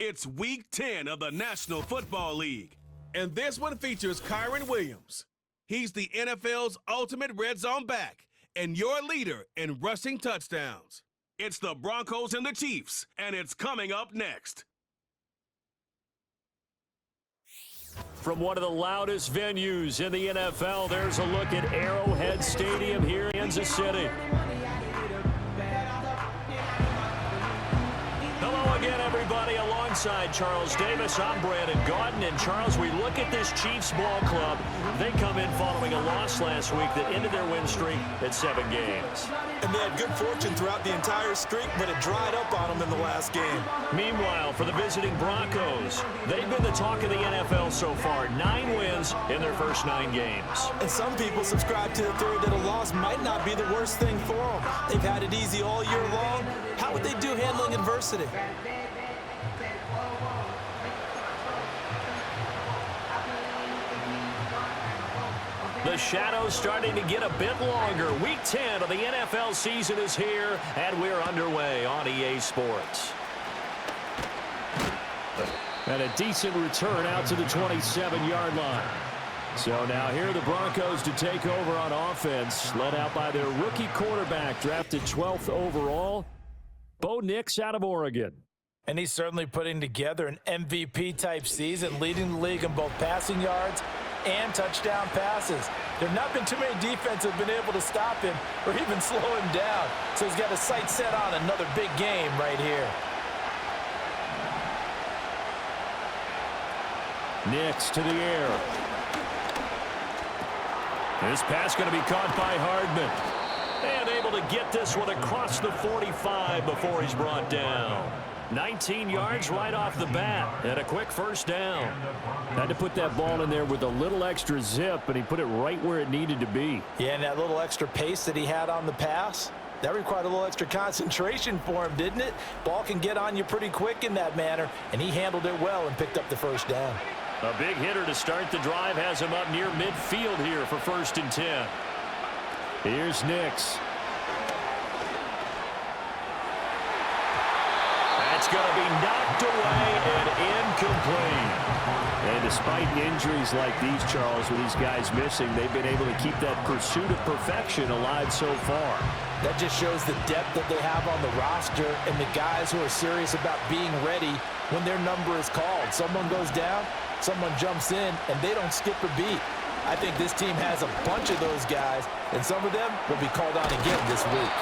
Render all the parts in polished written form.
It's Week 10 of the National Football League, and this one features Kyron Williams. He's the NFL's ultimate red zone back and your leader in rushing touchdowns. It's the Broncos and the Chiefs, and it's coming up next. From one of the loudest venues in the NFL, there's a look at Arrowhead Stadium here in Kansas City. Hello again, everybody. Alongside Charles Davis, I'm Brandon Gaudin. And Charles, we look at this Chiefs ball club. They come in following a loss last week that ended their win streak at 7 games. And they had good fortune throughout the entire streak, but it dried up on them in the last game. Meanwhile, for the visiting Broncos, they've been the talk of the NFL so far. 9 wins in their first 9 games. And some people subscribe to the theory that a loss might not be the worst thing for them. They've had it easy all year long. How would they do handling adversity? The shadow's starting to get a bit longer. Week 10 of the NFL season is here, and we're underway on EA Sports. And a decent return out to the 27-yard line. So now here are the Broncos to take over on offense, led out by their rookie quarterback, drafted 12th overall, Bo Nix out of Oregon. And he's certainly putting together an MVP-type season, leading the league in both passing yards and touchdown passes. There have not been too many defenses that have been able to stop him or even slow him down. So he's got his sights set on another big game right here. Nix to the air. This pass going to be caught by Hardman. And able to get this one across the 45 before he's brought down. 19 yards right off the bat and a quick first down. Had to put that ball in there with a little extra zip, and he put it right where it needed to be. Yeah, and that little extra pace that he had on the pass, that required a little extra concentration for him, didn't it? Ball can get on you pretty quick in that manner, and he handled it well and picked up the first down. A big hitter to start the drive has him up near midfield here for 1st and 10. Here's Nix. That's going to be knocked away and incomplete. And despite injuries like these, Charles, with these guys missing, they've been able to keep that pursuit of perfection alive so far. That just shows the depth that they have on the roster and the guys who are serious about being ready when their number is called. Someone goes down, someone jumps in, and they don't skip a beat. I think this team has a bunch of those guys, and some of them will be called on again this week.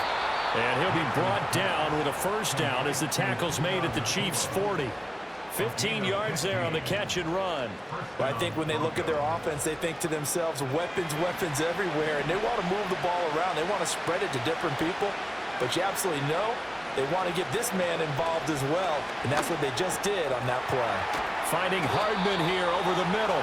And he'll be brought down with a first down as the tackle's made at the Chiefs' 40. 15 yards there on the catch and run. But I think when they look at their offense, they think to themselves, weapons, weapons everywhere, and they want to move the ball around. They want to spread it to different people. But you absolutely know they want to get this man involved as well, and that's what they just did on that play. Finding Hardman here over the middle.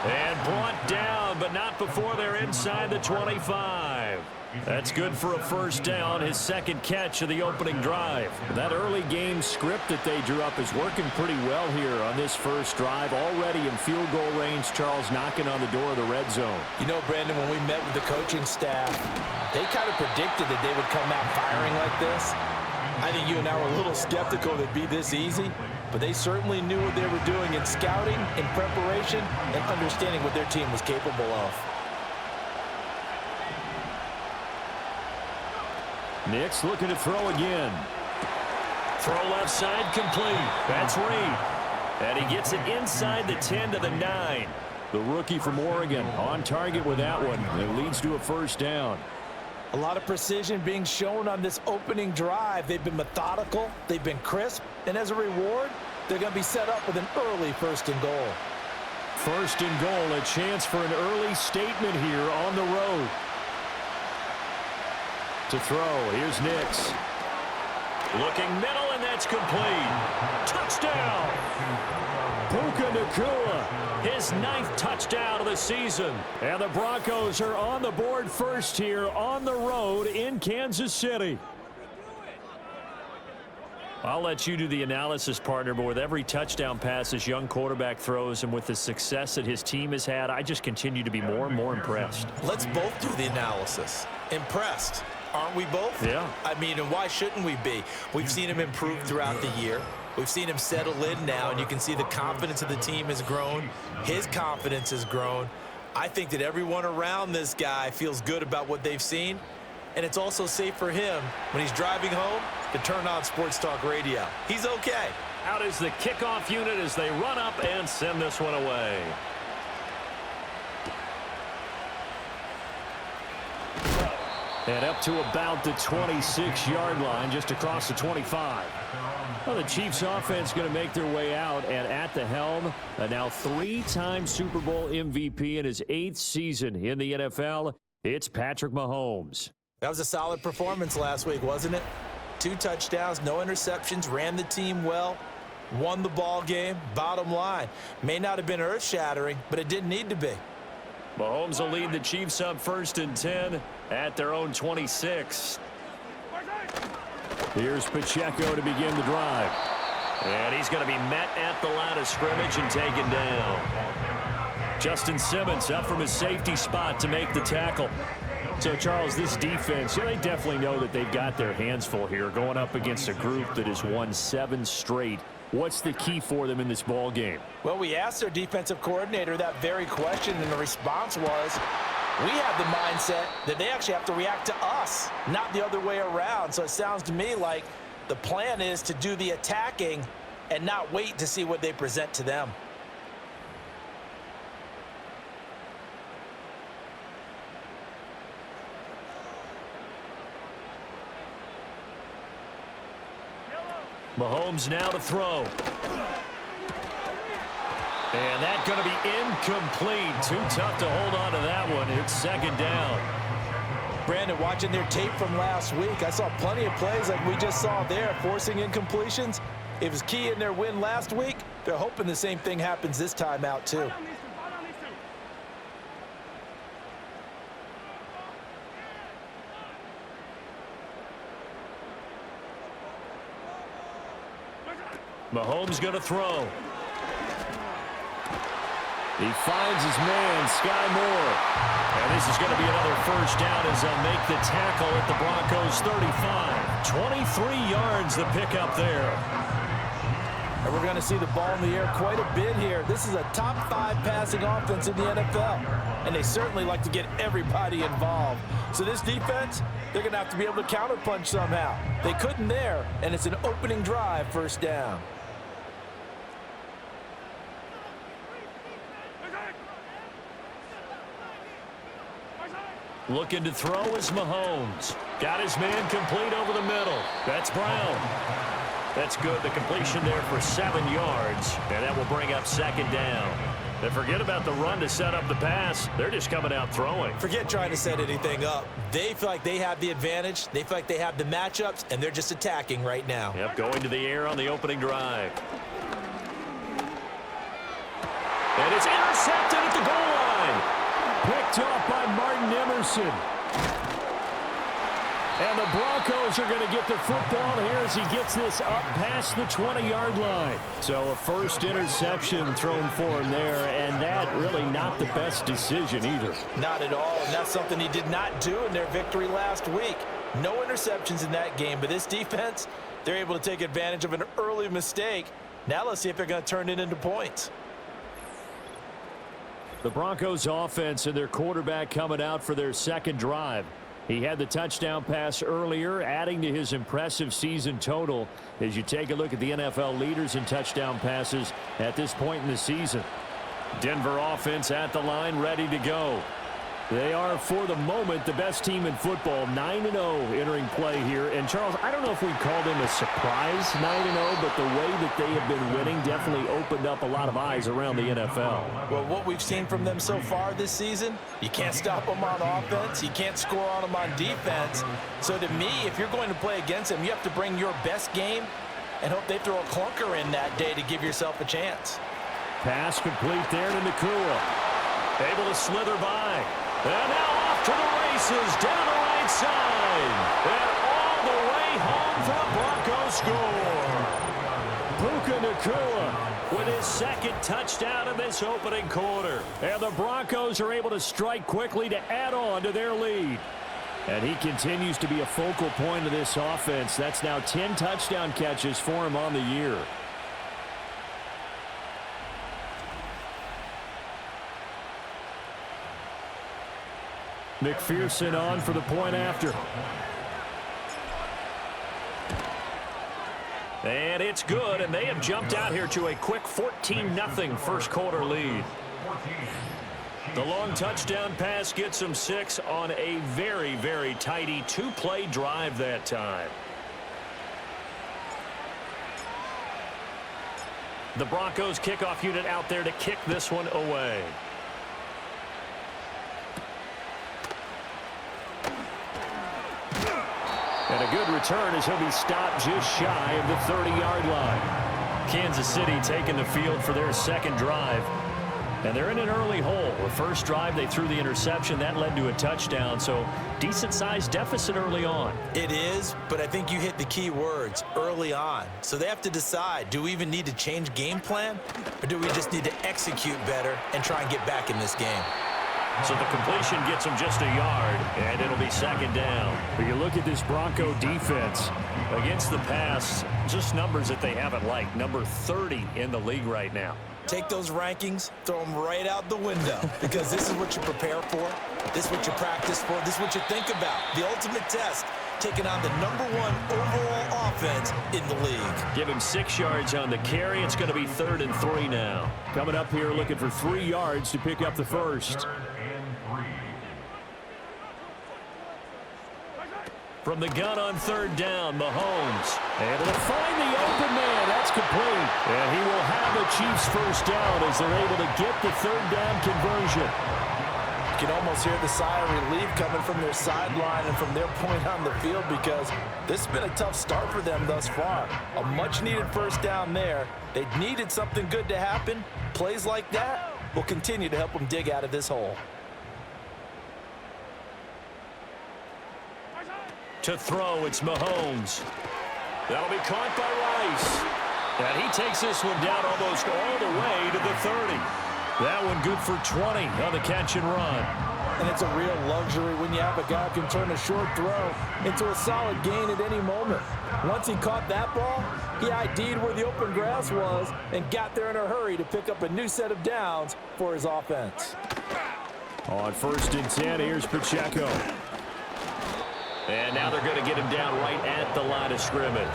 And brought down, but not before they're inside the 25. That's good for a first down, his second catch of the opening drive. That early game script that they drew up is working pretty well here on this first drive. Already in field goal range, Charles knocking on the door of the red zone. You know, Brandon, when we met with the coaching staff, they kind of predicted that they would come out firing like this. I think you and I were a little skeptical it'd be this easy, but they certainly knew what they were doing in scouting, in preparation, and understanding what their team was capable of. Nix looking to throw again. Throw left side complete. That's Reed. And he gets it inside the 10 to the 9. The rookie from Oregon on target with that one. It leads to a first down. A lot of precision being shown on this opening drive. They've been methodical. They've been crisp. And as a reward, they're going to be set up with an early 1st and goal. 1st and goal, a chance for an early statement here on the road. To throw, here's Nix. Looking middle, and that's complete. Touchdown! Puka Nacua, his 9th touchdown of the season. And the Broncos are on the board first here on the road in Kansas City. I'll let you do the analysis, partner, but with every touchdown pass this young quarterback throws and with the success that his team has had, I just continue to be more and more impressed. Let's both do the analysis. Impressed. Aren't we both? Yeah. I mean, and why shouldn't we be? We've seen him improve throughout the year. We've seen him settle in now, and you can see the confidence of the team has grown. His confidence has grown. I think that everyone around this guy feels good about what they've seen, and it's also safe for him when he's driving home to turn on Sports Talk Radio. He's okay. Out is the kickoff unit as they run up and send this one away. And up to about the 26-yard line, just across the 25. Well, the Chiefs offense going to make their way out, and at the helm, a now 3-time Super Bowl MVP in his 8th season in the NFL, it's Patrick Mahomes. That was a solid performance last week, wasn't it? 2 touchdowns, no interceptions, ran the team well, won the ball game. Bottom line, may not have been earth-shattering, but it didn't need to be. Mahomes will lead the Chiefs up 1st and 10 at their own 26. Here's Pacheco to begin the drive. And he's going to be met at the line of scrimmage and taken down. Justin Simmons up from his safety spot to make the tackle. So, Charles, this defense, they definitely know that they've got their hands full here going up against a group that has won 7 straight. What's the key for them in this ball game? Well, we asked their defensive coordinator that very question, and the response was, we have the mindset that they actually have to react to us, not the other way around. So it sounds to me like the plan is to do the attacking and not wait to see what they present to them. Mahomes now to throw. And that's going to be incomplete. Too tough to hold on to that one. It's 2nd down. Brandon, watching their tape from last week, I saw plenty of plays like we just saw there, forcing incompletions. It was key in their win last week. They're hoping the same thing happens this time out, too. Mahomes going to throw. He finds his man, Sky Moore. And this is going to be another 1st down as they'll make the tackle at the Broncos 35. 23 yards the pickup there. And we're going to see the ball in the air quite a bit here. This is a top 5 passing offense in the NFL. And they certainly like to get everybody involved. So this defense, they're going to have to be able to counterpunch somehow. They couldn't there, and it's an opening drive, 1st down. Looking to throw is Mahomes. Got his man complete over the middle. That's Brown. That's good. The completion there for 7 yards. And that will bring up 2nd down. And forget about the run to set up the pass. They're just coming out throwing. Forget trying to set anything up. They feel like they have the advantage. They feel like they have the matchups, and they're just attacking right now. Yep, going to the air on the opening drive. And it's intercepted at the goal line. Picked off by Martin Emerson. And the Broncos are going to get the football here as he gets this up past the 20-yard line. So a 1st interception thrown for him there, and that really not the best decision either. Not at all, and that's something he did not do in their victory last week. No interceptions in that game, but this defense, they're able to take advantage of an early mistake. Now let's see if they're going to turn it into points. The Broncos offense and their quarterback coming out for their 2nd drive. He had the touchdown pass earlier, adding to his impressive season total as you take a look at the NFL leaders in touchdown passes at this point in the season. Denver offense at the line, ready to go. They are, for the moment, the best team in football, 9-0 entering play here. And, Charles, I don't know if we'd call them a surprise 9-0, but the way that they have been winning definitely opened up a lot of eyes around the NFL. Well, what we've seen from them so far this season, you can't stop them on offense. You can't score on them on defense. So, to me, if you're going to play against them, you have to bring your best game and hope they throw a clunker in that day to give yourself a chance. Pass complete there to Nakua. Able to slither by. And now off to the races, down the right side. And all the way home for a Broncos score. Puka Nakua with his 2nd touchdown of this opening quarter. And the Broncos are able to strike quickly to add on to their lead. And he continues to be a focal point of this offense. That's now 10 touchdown catches for him on the year. McPherson on for the point after. And it's good, and they have jumped out here to a quick 14-0 first quarter lead. The long touchdown pass gets them 6 on a very, very tidy two-play drive that time. The Broncos kickoff unit out there to kick this one away. And a good return as he'll be stopped just shy of the 30-yard line. Kansas City taking the field for their second drive. And they're in an early hole. The first drive, they threw the interception. That led to a touchdown, so decent-sized deficit early on. It is, but I think you hit the key words, early on. So they have to decide, do we even need to change game plan, or do we just need to execute better and try and get back in this game? So the completion gets them just a yard, and it'll be second down. But you look at this Bronco defense against the pass, just numbers that they haven't liked. Number 30 in the league right now. Take those rankings, throw them right out the window, because this is what you prepare for, this is what you practice for, this is what you think about. The ultimate test, taking on the #1 overall offense in the league. Give him 6 yards on the carry. It's going to be 3rd and 3 now. Coming up here looking for 3 yards to pick up the first. From the gun on 3rd down, Mahomes. And it'll find the open man. That's complete. And he will have the Chiefs first down as they're able to get the 3rd down conversion. You can almost hear the sigh of relief coming from their sideline and from their point on the field, because this has been a tough start for them thus far. A much-needed first down there. They needed something good to happen. Plays like that will continue to help them dig out of this hole. To throw, it's Mahomes. That'll be caught by Rice. And he takes this one down almost all the way to the 30. That one good for 20 on the catch and run. And it's a real luxury when you have a guy who can turn a short throw into a solid gain at any moment. Once he caught that ball, he ID'd where the open grass was and got there in a hurry to pick up a new set of downs for his offense. On 1st and 10, here's Pacheco. And now they're going to get him down right at the line of scrimmage.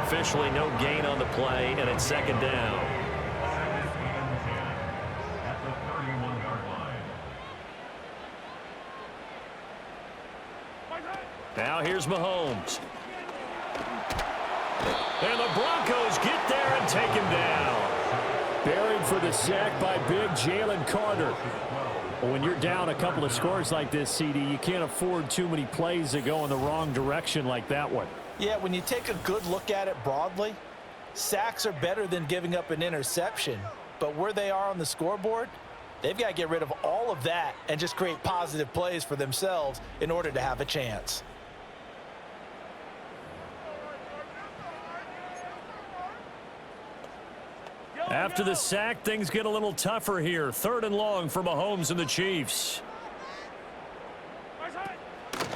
Officially no gain on the play, and it's 2nd down. Now here's Mahomes. And the Broncos get there and take him down. Buried for the sack by big Jalen Carter. When you're down a couple of scores like this, CD, you can't afford too many plays that go in the wrong direction like that one. Yeah, when you take a good look at it broadly, sacks are better than giving up an interception. But where they are on the scoreboard, they've got to get rid of all of that and just create positive plays for themselves in order to have a chance. After the sack, things get a little tougher here. 3rd and long for Mahomes and the Chiefs.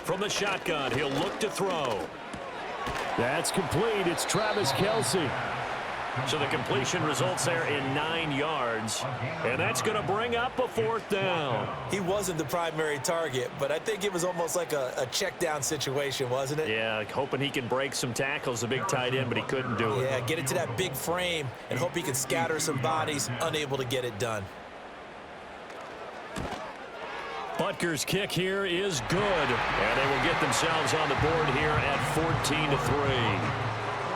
From the shotgun, he'll look to throw. That's complete. It's Travis Kelce. So the completion results there in 9 yards. And that's going to bring up a 4th down. He wasn't the primary target, but I think it was almost like a check down situation, wasn't it? Yeah, hoping he can break some tackles, a big tight end, but he couldn't do it. Yeah, get it to that big frame and hope he can scatter some bodies, unable to get it done. Butker's kick here is good. And they will get themselves on the board here at 14-3.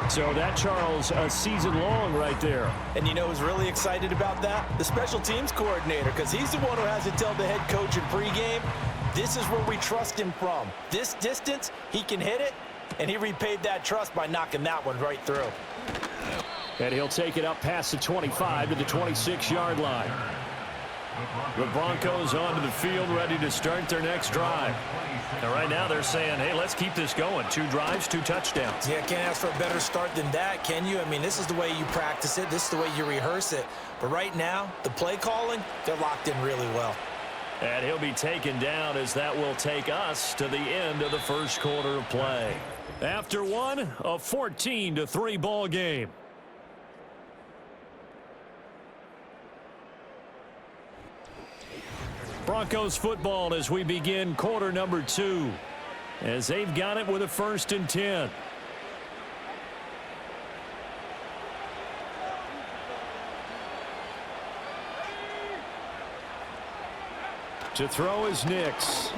So that, Charles, a season long right there. And you know who's really excited about that? The special teams coordinator, because he's the one who has to tell the head coach in pregame, this is where we trust him from. This distance, he can hit it, and he repaid that trust by knocking that one right through. And he'll take it up past the 25 to the 26-yard line. The Broncos onto the field, ready to start their next drive. And right now they're saying, hey, let's keep this going. 2 drives, 2 touchdowns. Yeah, can't ask for a better start than that, can you? I mean, this is the way you practice it. This is the way you rehearse it. But right now, the play calling, they're locked in really well. And he'll be taken down as that will take us to the end of the first quarter of play. After one, a 14-3 ball game. Broncos football as we begin quarter number 2, as they've got it with a 1st and 10. To throw is Nix.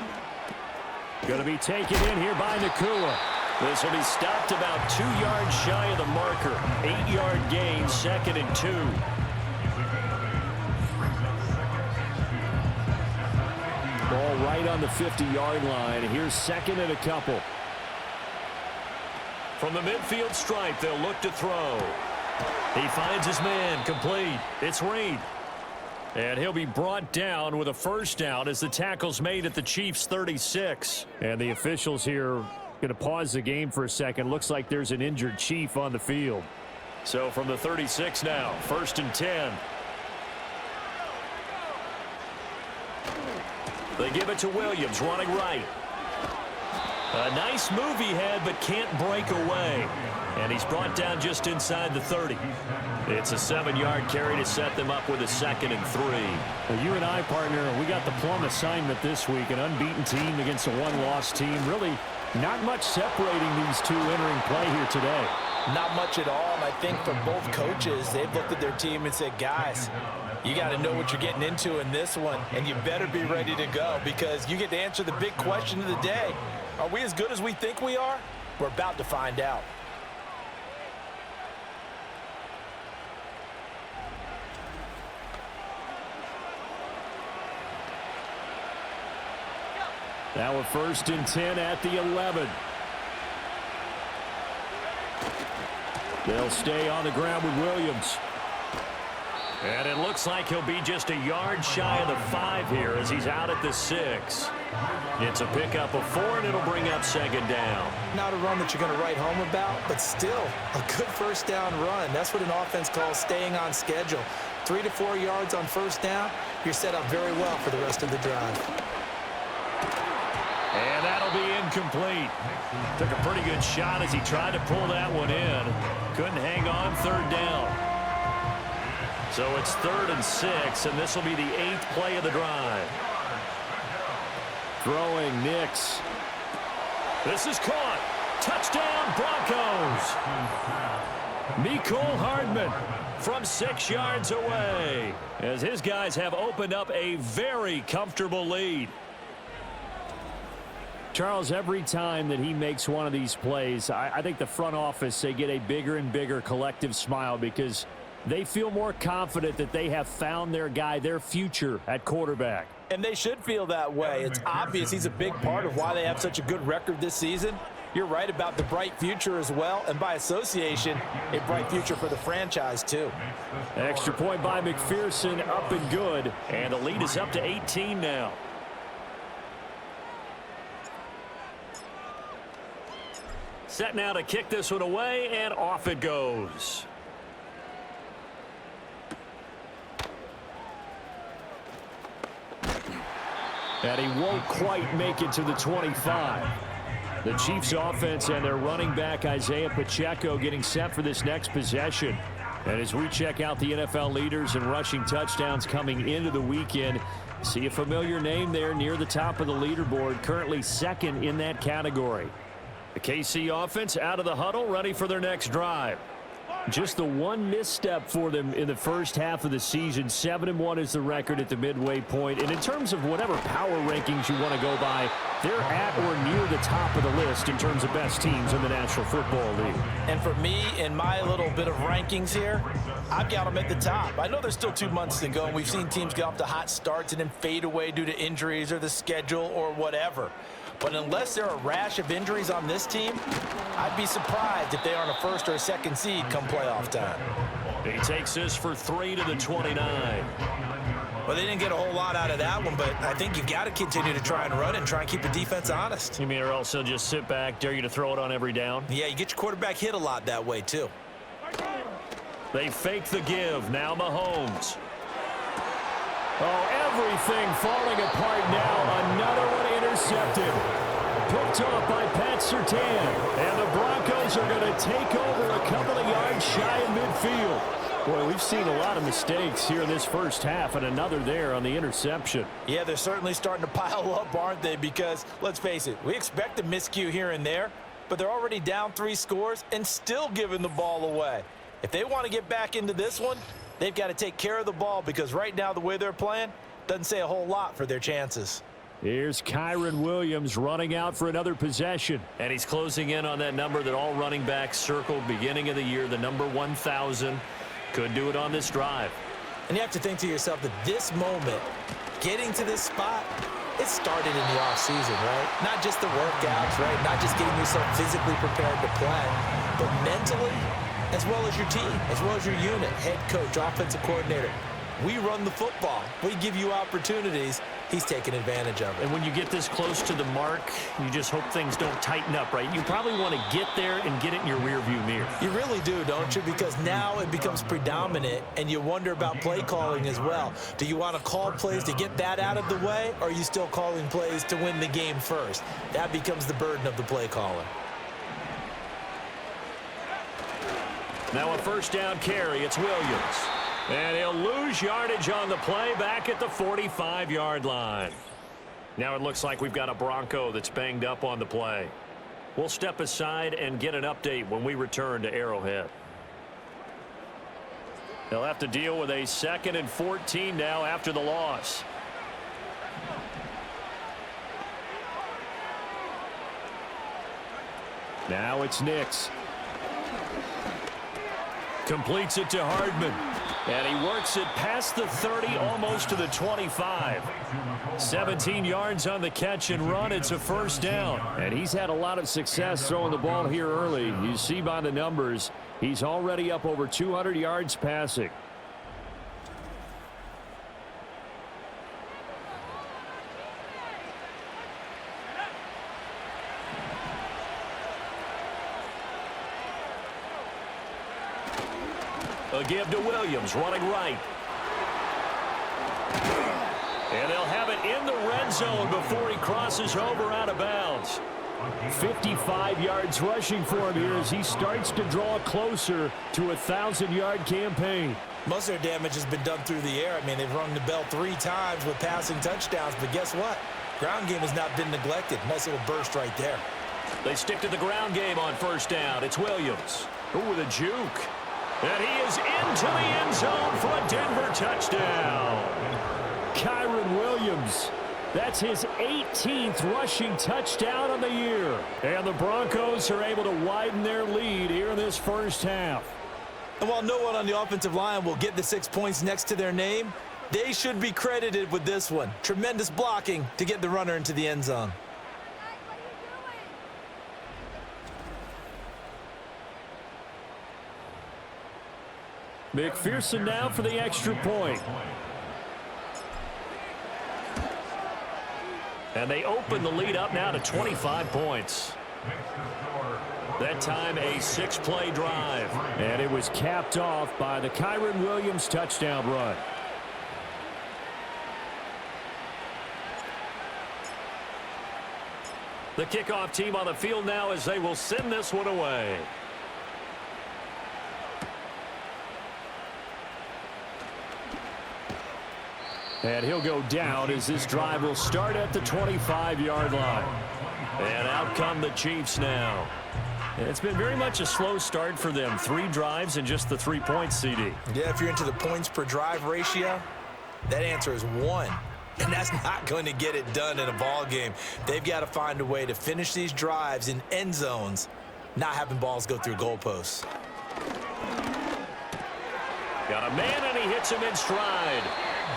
Going to be taken in here by Nakua. This will be stopped about 2 yards shy of the marker. 8-yard gain, 2nd and 2. Ball right on the 50-yard line. Here's 2nd and a couple. From the midfield stripe, they'll look to throw. He finds his man, complete. It's Reed. And he'll be brought down with a 1st down as the tackle's made at the Chiefs' 36. And the officials here going to pause the game for a second. Looks like there's an injured Chief on the field. So from the 36 now, 1st and 10. They give it to Williams, running right. A nice move he had, but can't break away. And he's brought down just inside the 30. It's a 7-yard carry to set them up with a 2nd and 3. Well, you and I, partner, we got the plum assignment this week. An unbeaten team against a 1-loss team. Really not much separating these two entering play here today. Not much at all, and I think for both coaches, they've looked at their team and said, guys, you got to know what you're getting into in this one, and you better be ready to go because you get to answer the big question of the day. Are we as good as we think we are? We're about to find out. Now a 1st and 10 at the 11. They'll stay on the ground with Williams. And it looks like he'll be just a yard shy of the 5 here as he's out at the 6. It's a pickup of 4, and it'll bring up 2nd down. Not a run that you're going to write home about, but still a good 1st down run. That's what an offense calls staying on schedule. 3 to 4 yards on 1st down, you're set up very well for the rest of the drive. And that'll be incomplete. Took a pretty good shot as he tried to pull that one in. Couldn't hang on 3rd down. So it's 3rd and 6, and this will be the 8th play of the drive. Throwing Nix. This is caught. Touchdown, Broncos. Mecole Hardman from 6 yards away as his guys have opened up a very comfortable lead. Charles, every time that he makes one of these plays, I think the front office, they get a bigger and bigger collective smile because they feel more confident that they have found their guy, their future at quarterback. And they should feel that way. It's obvious he's a big part of why they have such a good record this season. You're right about the bright future as well, and by association, a bright future for the franchise too. Extra point by McPherson, up and good, and the lead is up to 18 now. Set now to kick this one away, and off it goes. And he won't quite make it to the 25. The Chiefs offense and their running back Isaiah Pacheco getting set for this next possession. And as we check out the NFL leaders in rushing touchdowns coming into the weekend, see a familiar name there near the top of the leaderboard, currently 2nd in that category. The KC offense out of the huddle, ready for their next drive. Just the one misstep for them in the first half of the season. 7-1 is the record at the midway point. And in terms of whatever power rankings you want to go by, they're at or near the top of the list in terms of best teams in the National Football League. And for me, in my little bit of rankings here, I've got them at the top. I know there's still 2 months to go, and we've seen teams get off to hot starts and then fade away due to injuries or the schedule or whatever. But unless there are a rash of injuries on this team, I'd be surprised if they aren't a 1st or a 2nd seed come playoff time. He takes this for 3 to the 29. Well, they didn't get a whole lot out of that one, but I think you've got to continue to try and run and try and keep the defense honest. You mean or else they'll just sit back, dare you to throw it on every down? Yeah, you get your quarterback hit a lot that way, too. They fake the give. Now Mahomes. Oh, everything falling apart now. Another one intercepted. Picked off by Pat Surtain. And the Broncos are going to take over a couple of yards shy of midfield. Boy, we've seen a lot of mistakes here in this first half, and another there on the interception. Yeah, they're certainly starting to pile up, aren't they? Because, let's face it, we expect a miscue here and there, but they're already down 3 scores and still giving the ball away. If they want to get back into this one, they've got to take care of the ball, because right now the way they're playing doesn't say a whole lot for their chances. Here's Kyron Williams running out for another possession. And he's closing in on that number that all running backs circled beginning of the year, the number 1,000. Could do it on this drive. And you have to think to yourself that this moment, getting to this spot, it started in the offseason, right? Not just the workouts, right? Not just getting yourself physically prepared to play, but mentally, as well as your team, as well as your unit, head coach, offensive coordinator. We run the football. We give you opportunities. He's taking advantage of it. And when you get this close to the mark, you just hope things don't tighten up, right? You probably want to get there and get it in your rearview mirror. You really do, don't you? Because now it becomes predominant, and you wonder about play calling as well. Do you want to call plays to get that out of the way, or are you still calling plays to win the game first? That becomes the burden of the play caller. Now a first down carry. It's Williams. And he'll lose yardage on the play back at the 45-yard line. Now it looks like we've got a Bronco that's banged up on the play. We'll step aside and get an update when we return to Arrowhead. They'll have to deal with a 2nd and 14 now after the loss. Now it's Nix. Completes it to Hardman. And he works it past the 30, almost to the 25. 17 yards on the catch and run. It's a first down. And he's had a lot of success throwing the ball here early. You see by the numbers, he's already up over 200 yards passing. A give to Williams, running right. And they'll have it in the red zone before he crosses over out of bounds. 55 yards rushing for him here as he starts to draw closer to a 1,000-yard campaign. Most of their damage has been done through the air. I mean, they've rung the bell 3 times with passing touchdowns, but guess what? Ground game has not been neglected. Nice little burst right there. They stick to the ground game on first down. It's Williams. Ooh, with a juke. And he is into the end zone for a Denver touchdown. Kyron Williams. That's his 18th rushing touchdown on the year. And the Broncos are able to widen their lead here in this first half. And while no one on the offensive line will get the 6 points next to their name, they should be credited with this one. Tremendous blocking to get the runner into the end zone. McPherson now for the extra point. And they open the lead up now to 25 points. That time a 6-play drive. And it was capped off by the Kyron Williams touchdown run. The kickoff team on the field now as they will send this one away. And he'll go down as this drive will start at the 25-yard line. And out come the Chiefs now. And it's been very much a slow start for them. 3 drives and just the 3 points, CD. Yeah, if you're into the points per drive ratio, that answer is 1. And that's not going to get it done in a ball game. They've got to find a way to finish these drives in end zones, not having balls go through goalposts. Got a man, and he hits him in stride.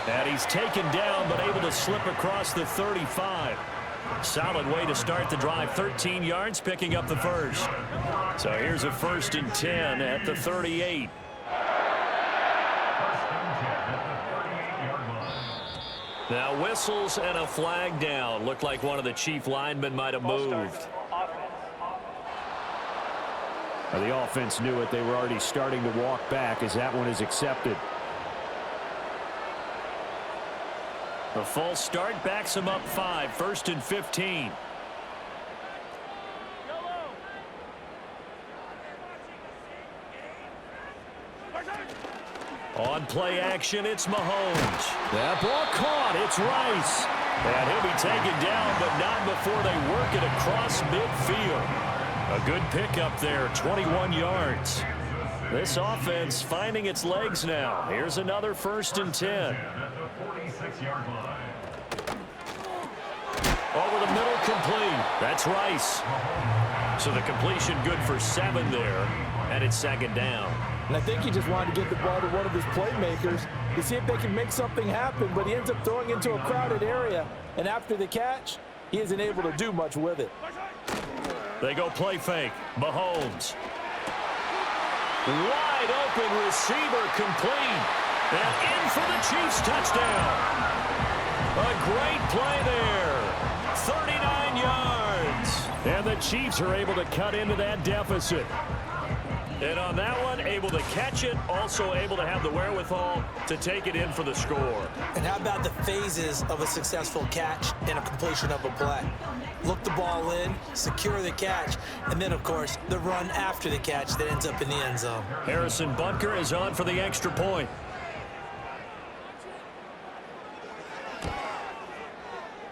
And he's taken down, but able to slip across the 35. Solid way to start the drive. 13 yards, picking up the first. So here's a 1st and 10 at the 38. Now whistles and a flag down. Looked like one of the Chief linemen might have moved. The offense knew it. They were already starting to walk back as that one is accepted. The false start backs him up 5. 1st and 15. On play action, it's Mahomes. That ball caught. It's Rice. And he'll be taken down, but not before they work it across midfield. A good pickup there, 21 yards. This offense finding its legs now. Here's another 1st and 10. Over the middle, complete. That's Rice. So the completion good for 7 there, and it's 2nd down. And I think he just wanted to get the ball to one of his playmakers to see if they can make something happen, but he ends up throwing into a crowded area, and after the catch, he isn't able to do much with it. They go play fake. Mahomes. Wide open receiver, complete. And in for the Chiefs touchdown. A great play there. 39 yards. And the Chiefs are able to cut into that deficit. And on that one, able to catch it, also able to have the wherewithal to take it in for the score. And how about the phases of a successful catch and a completion of a play? Look the ball in, secure the catch, and then, of course, the run after the catch that ends up in the end zone. Harrison Butker is on for the extra point.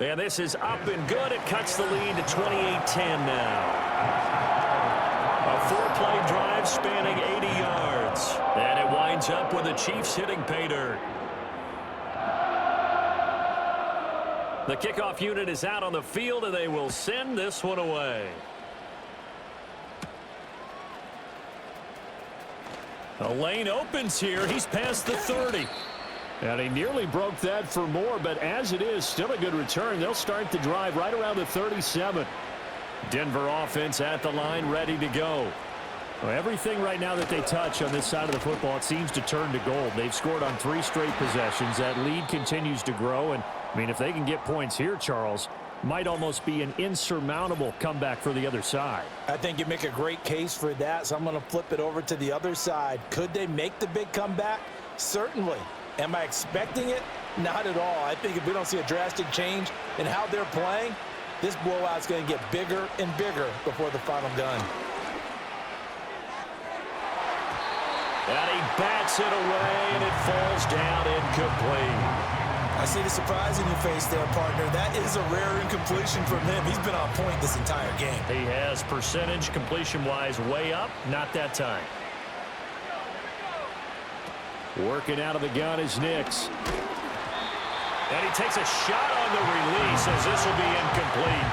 And this is up and good. It cuts the lead to 28-10 now. A 4-play drive spanning 80 yards. And it winds up with the Chiefs hitting pay dirt. The kickoff unit is out on the field, and they will send this one away. A lane opens here. He's past the 30. And he nearly broke that for more, but as it is, still a good return. They'll start the drive right around the 37. Denver offense at the line, ready to go. Well, everything right now that they touch on this side of the football, it seems to turn to gold. They've scored on 3 straight possessions. That lead continues to grow, and I mean, if they can get points here, Charles, might almost be an insurmountable comeback for the other side. I think you make a great case for that, so I'm going to flip it over to the other side. Could they make the big comeback? Certainly. Am I expecting it? Not at all. I think if we don't see a drastic change in how they're playing, this blowout's going to get bigger and bigger before the final gun. And he bats it away, and it falls down incomplete. I see the surprise in your face there, partner. That is a rare incompletion from him. He's been on point this entire game. He has percentage completion-wise way up. Not that time. Working out of the gun is Nix. And he takes a shot on the release as this will be incomplete.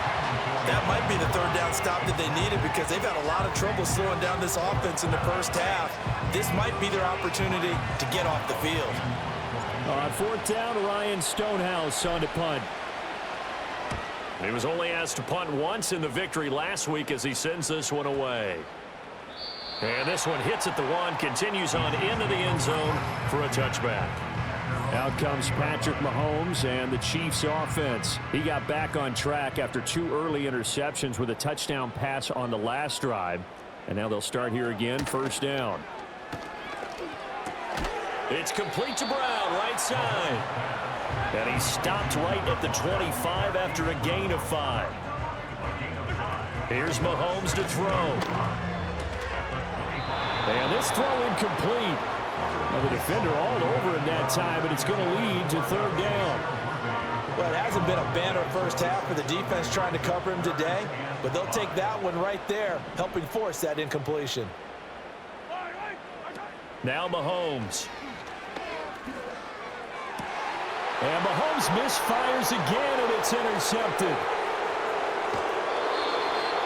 That might be the 3rd down stop that they needed because they've had a lot of trouble slowing down this offense in the first half. This might be their opportunity to get off the field. On 4th down, Ryan Stonehouse on to punt. He was only asked to punt once in the victory last week as he sends this one away. And this one hits at the 1, continues on into the end zone for a touchback. Out comes Patrick Mahomes and the Chiefs offense. He got back on track after 2 early interceptions with a touchdown pass on the last drive. And now they'll start here again, 1st down. It's complete to Brown, right side. And he stopped right at the 25 after a gain of 5. Here's Mahomes to throw. And this throw incomplete. Well, the defender all over him that time, but it's going to lead to 3rd down. Well, it hasn't been a banner first half for the defense trying to cover him today, but they'll take that one right there, helping force that incompletion. Now Mahomes. And Mahomes misfires again, and it's intercepted.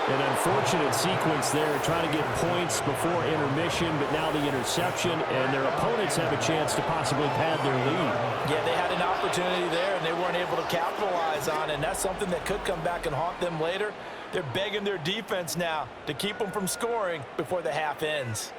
An unfortunate sequence there, trying to get points before intermission, but now the interception, and their opponents have a chance to possibly pad their lead. Yeah, they had an opportunity there, and they weren't able to capitalize on it, and that's something that could come back and haunt them later. They're begging their defense now to keep them from scoring before the half ends.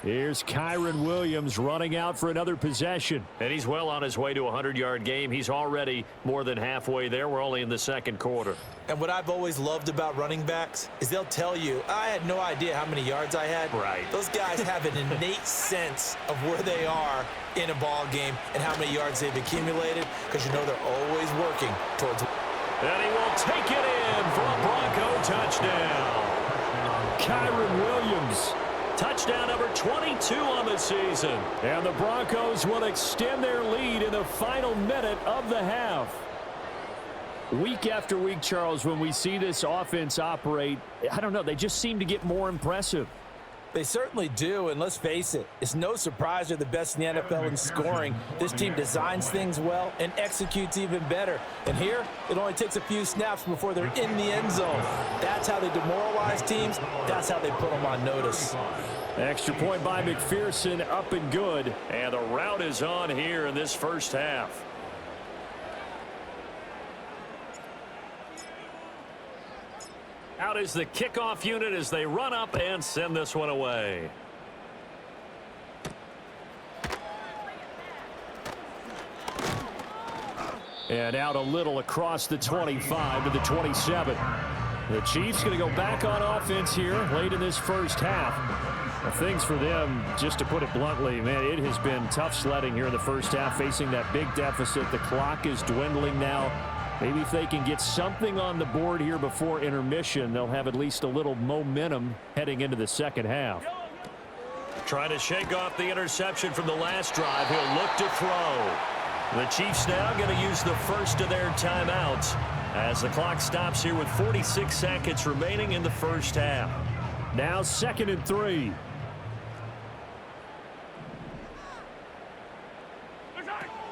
Here's Kyren Williams running out for another possession. And he's well on his way to a 100-yard game. He's already more than halfway there. We're only in the 2nd quarter. And what I've always loved about running backs is they'll tell you, I had no idea how many yards I had. Right. Those guys have an innate sense of where they are in a ball game and how many yards they've accumulated because you know they're always working towards. And he will take it in for a Bronco touchdown. Kyren Williams. Touchdown 22 on the season. And the Broncos will extend their lead in the final minute of the half. Week after week, Charles, when we see this offense operate, I don't know, they just seem to get more impressive. They certainly do, and let's face it, it's no surprise they're the best in the NFL in scoring. This team designs things well and executes even better. And here, it only takes a few snaps before they're in the end zone. That's how they demoralize teams. That's how they put them on notice. Extra point by McPherson, up and good. And the route is on here in this first half. Out is the kickoff unit as they run up and send this one away. And out a little across the 25 to the 27. The Chiefs going to go back on offense here late in this first half. Well, things for them, just to put it bluntly, man, it has been tough sledding here in the first half, facing that big deficit. The clock is dwindling now. Maybe if they can get something on the board here before intermission, they'll have at least a little momentum heading into the second half. Trying to shake off the interception from the last drive. He'll look to throw. The Chiefs now going to use the first of their timeouts as the clock stops here with 46 seconds remaining in the first half. Now 2nd and 3.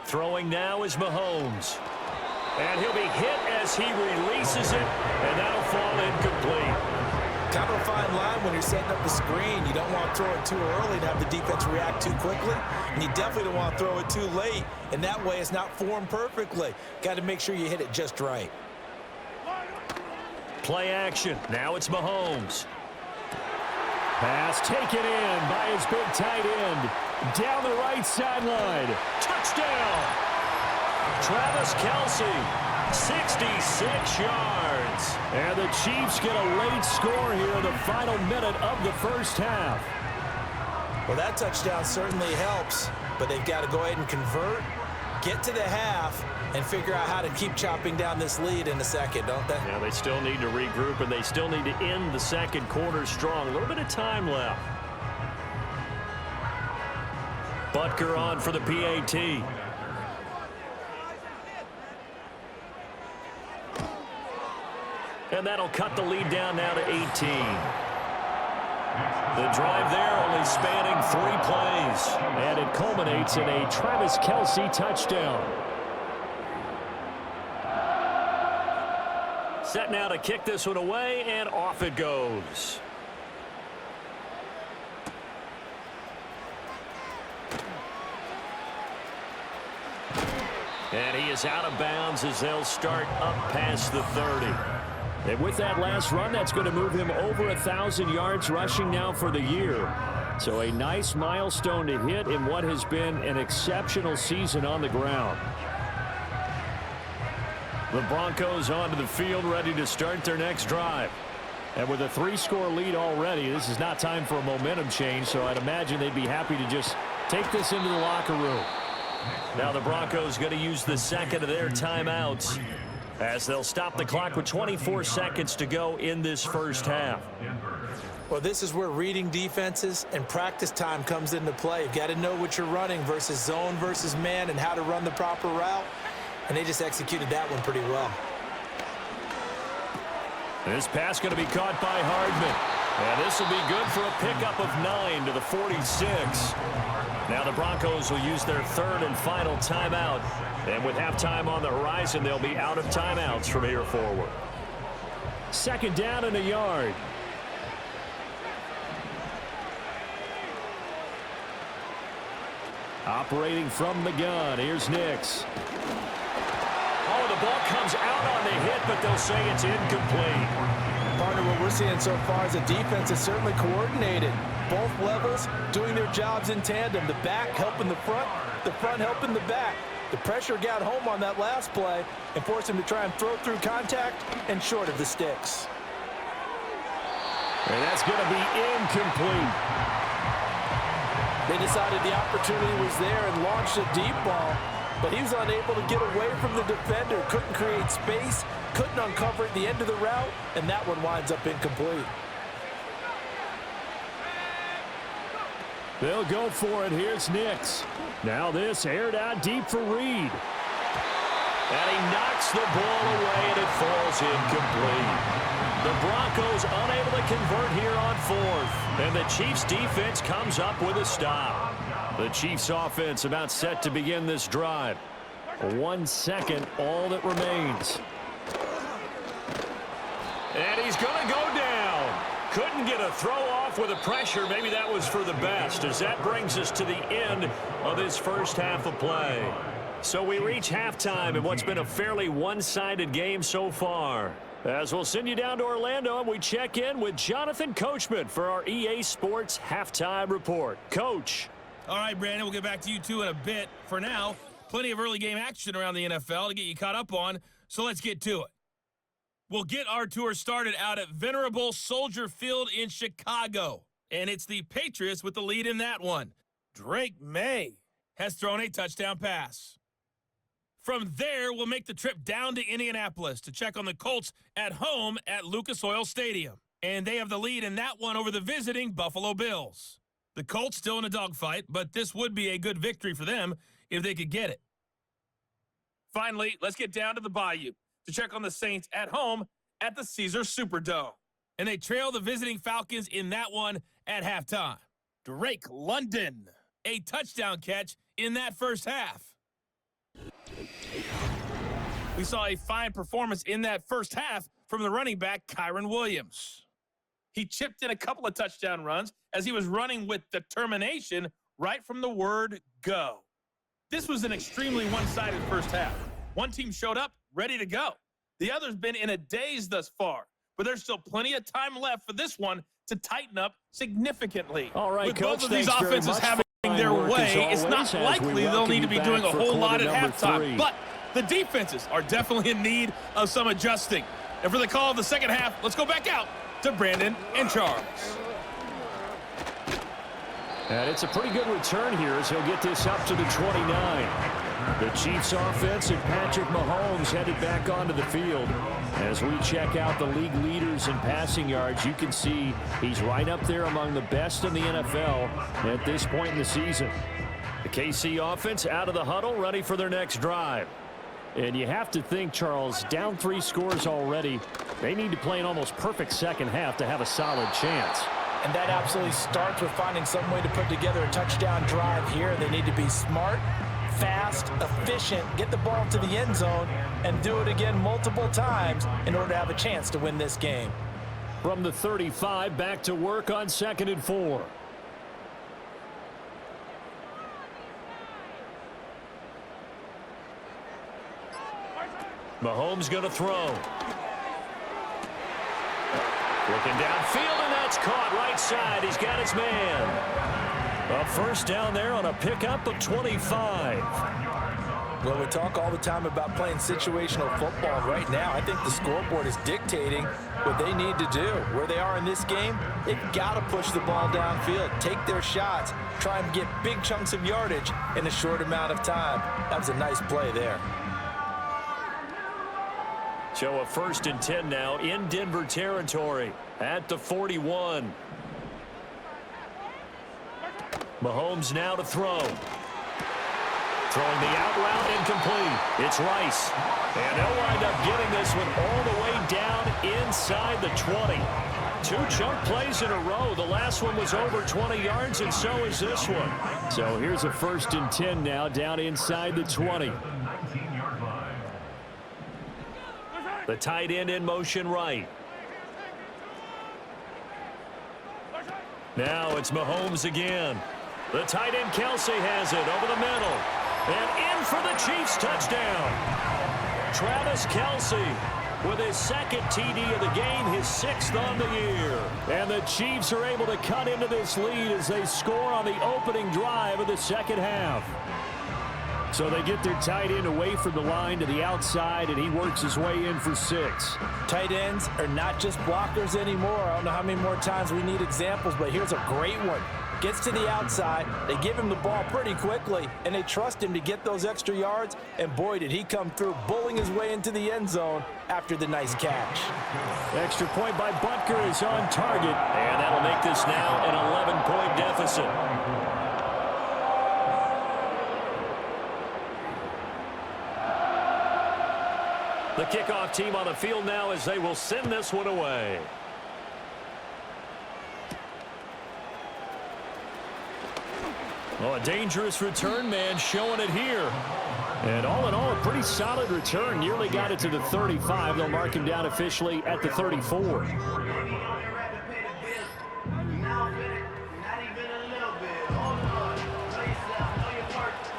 Throwing now is Mahomes. And he'll be hit as he releases it, and that'll fall incomplete. Kind of a fine line when you're setting up the screen. You don't want to throw it too early and have the defense react too quickly, and you definitely don't want to throw it too late, and that way it's not formed perfectly. Got to make sure you hit it just right. Play action. Now it's Mahomes. Pass taken in by his big tight end. Down the right sideline. Touchdown! Travis Kelce, 66 yards. And the Chiefs get a late score here in the final minute of the first half. Well, that touchdown certainly helps, but they've got to go ahead and convert, get to the half, and figure out how to keep chopping down this lead in the second, don't they? Yeah, they still need to regroup, and they still need to end the second quarter strong. A little bit of time left. Butker on for the PAT. And that'll cut the lead down now to 18. The drive there only spanning 3 plays. And it culminates in a Travis Kelce touchdown. Set now to kick this one away, and off it goes. And he is out of bounds as they'll start up past the 30. And with that last run, that's going to move him over 1,000 yards rushing now for the year. So a nice milestone to hit in what has been an exceptional season on the ground. The Broncos onto the field, ready to start their next drive. And with a 3-score lead already, this is not time for a momentum change, so I'd imagine they'd be happy to just take this into the locker room. Now the Broncos going to use the second of their timeouts as they'll stop the clock with 24 seconds to go in this first half. Well, this is where reading defenses and practice time comes into play. You've got to know what you're running versus zone versus man and how to run the proper route. And they just executed that one pretty well. This pass going to be caught by Hardman. And this will be good for a pickup of 9 to the 46. Now the Broncos will use their third and final timeout. And with halftime on the horizon, they'll be out of timeouts from here forward. 2nd down and a yard. Operating from the gun, here's Nix. Oh, the ball comes out on the hit, but they'll say it's incomplete. Partner, what we're seeing so far is the defense is certainly coordinated. Both levels doing their jobs in tandem. The back helping the front helping the back. The pressure got home on that last play and forced him to try and throw through contact and short of the sticks. And that's going to be incomplete. They decided the opportunity was there and launched a deep ball, but he was unable to get away from the defender, couldn't create space, couldn't uncover at the end of the route, and that one winds up incomplete. They'll go for it. Here's Nix. Now this aired out deep for Reed. And he knocks the ball away, and it falls incomplete. The Broncos unable to convert here on fourth. And the Chiefs' defense comes up with a stop. The Chiefs' offense about set to begin this drive. 1 second, all that remains. And he's going to go down. Couldn't get a throw off with the pressure. Maybe that was for the best, as that brings us to the end of this first half of play. So we reach halftime in what's been a fairly one-sided game so far. As we'll send you down to Orlando, and we check in with Jonathan Coachman for our EA Sports Halftime Report. Coach. All right, Brandon, we'll get back to you two in a bit. For now, plenty of early game action around the NFL to get you caught up on, so let's get to it. We'll get our tour started out at Venerable Soldier Field in Chicago, and it's the Patriots with the lead in that one. Drake May has thrown a touchdown pass. From there, we'll make the trip down to Indianapolis to check on the Colts at home at Lucas Oil Stadium, and they have the lead in that one over the visiting Buffalo Bills. The Colts still in a dogfight, but this would be a good victory for them if they could get it. Finally, let's get down to the Bayou to check on the Saints at home at the Caesars Superdome. And they trail the visiting Falcons in that one at halftime. Drake London, a touchdown catch in that first half. We saw a fine performance in that first half from the running back, Kyren Williams. He chipped in a couple of touchdown runs as he was running with determination right from the word go. This was an extremely one-sided first half. One team showed up ready to go. The other's been in a daze thus far, but there's still plenty of time left for this one to tighten up significantly. All right, with Coach, both of these offenses having their way, it's not likely they'll need to be doing a whole lot at halftime. But the defenses are definitely in need of some adjusting. And for the call of the second half, let's go back out to Brandon and Charles. And it's a pretty good return here as he'll get this up to the 29. The Chiefs offense and Patrick Mahomes headed back onto the field. As we check out the league leaders in passing yards, you can see he's right up there among the best in the NFL at this point in the season. The KC offense out of the huddle, ready for their next drive. And you have to think, Charles, down 3 scores already. They need to play an almost perfect second half to have a solid chance. And that absolutely starts with finding some way to put together a touchdown drive here. They need to be smart, fast, efficient, get the ball to the end zone, and do it again multiple times in order to have a chance to win this game. From the 35, back to work on 2nd and 4. Mahomes going to throw. Looking downfield, and that's caught right side. He's got his man. A first down there on a pickup of 25. Well, we talk all the time about playing situational football. Right now, I think the scoreboard is dictating what they need to do. Where they are in this game, they've got to push the ball downfield, take their shots, try and get big chunks of yardage in a short amount of time. That was a nice play there. So a 1st and 10 now in Denver territory at the 41. Mahomes now to throw. Throwing the out route incomplete. It's Rice. And they'll wind up getting this one all the way down inside the 20. 2 chunk plays in a row. The last one was over 20 yards, and so is this one. So here's a 1st and 10 now down inside the 20. The tight end in motion right. Now it's Mahomes again. The tight end Kelsey has it over the middle. And in for the Chiefs touchdown. Travis Kelsey with his 2nd TD of the game, his 6th on the year. And the Chiefs are able to cut into this lead as they score on the opening drive of the second half. So they get their tight end away from the line to the outside, and he works his way in for 6. Tight ends are not just blockers anymore. I don't know how many more times we need examples, but here's a great one. Gets to the outside, they give him the ball pretty quickly, and they trust him to get those extra yards, and boy, did he come through, bulling his way into the end zone after the nice catch. Extra point by Butker is on target, and that'll make this now an 11-point deficit. The kickoff team on the field now as they will send this one away. Oh, a dangerous return man showing it here. And all in all, a pretty solid return. Nearly got it to the 35. They'll mark him down officially at the 34.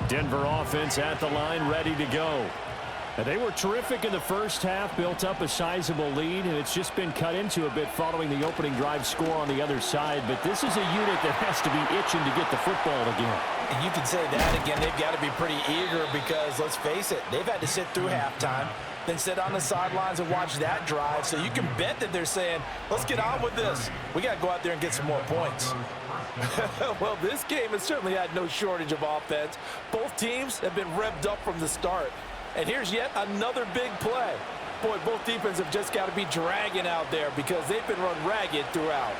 Denver offense at the line, ready to go. And they were terrific in the first half, built up a sizable lead, and it's just been cut into a bit following the opening drive score on the other side. But this is a unit that has to be itching to get the football again. And you can say that again. They've got to be pretty eager because, let's face it, they've had to sit through halftime, then sit on the sidelines and watch that drive. So you can bet that they're saying, let's get on with this. We got to go out there and get some more points. Well, this game has certainly had no shortage of offense. Both teams have been revved up from the start. And here's yet another big play. Boy, both defenses have just got to be dragging out there because they've been run ragged throughout.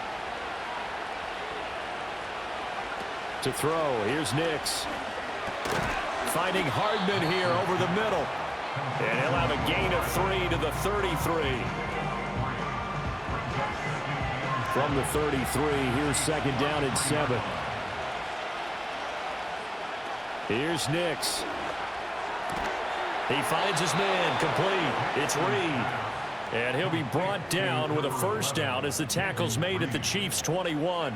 To throw, here's Nix. Finding Hardman here over the middle. And he'll have a gain of 3 to the 33. From the 33, here's second down and 7. Here's Nix. He finds his man, complete. It's Reed. And he'll be brought down with a first down as the tackle's made at the Chiefs' 21.